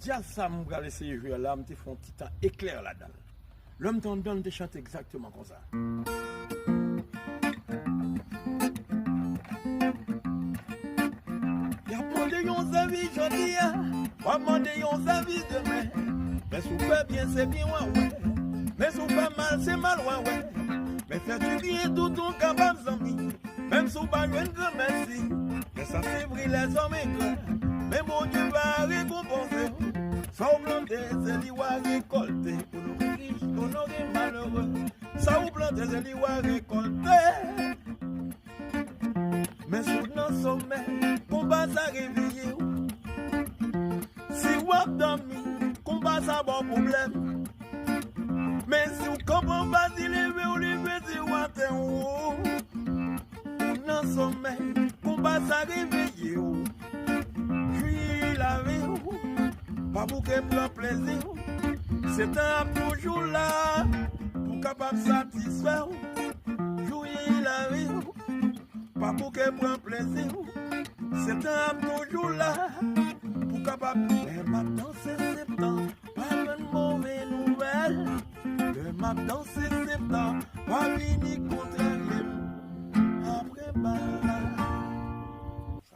Dia ça m'a va essayer jouer là, me font un petit temps éclair là-dedans. L'homme t'en donne de chanter exactement comme ça. Y'a demandé yon avis jodi, pas demandé yon avis demain. Mais sous pas bien c'est bien ouais. Mais sous pas mal c'est mal ouais. Mais faire du bien tout ton capable zami. Même sous pas une grand merci. Mais ça c'est vrai les hommes éclats. Mais mon Dieu va récompenser. Sans planter, c'est lui va récolter. Pour nos riches, pour nos malheureux. Ça vous planter, c'est lui va récolter. Mais sous nos sommets, combat ça réveiller. Si vous dormi, combat ça bon problème. Mais si vous comprenez pas, si lever ou lever, si vous êtes en haut. Pour nos sommets, combat ça réveiller. Puis la vie, pas pour qu'elle prenne plaisir. C'est un toujours là, pour capable satisfaire. Jouir la vie, pas pour qu'elle prenne plaisir. C'est un toujours là, pour capable. Mais maintenant c'est septembre, pas de mauvaise nouvelle. Le maintenant c'est septembre, pas fini contre elle. Après, bah,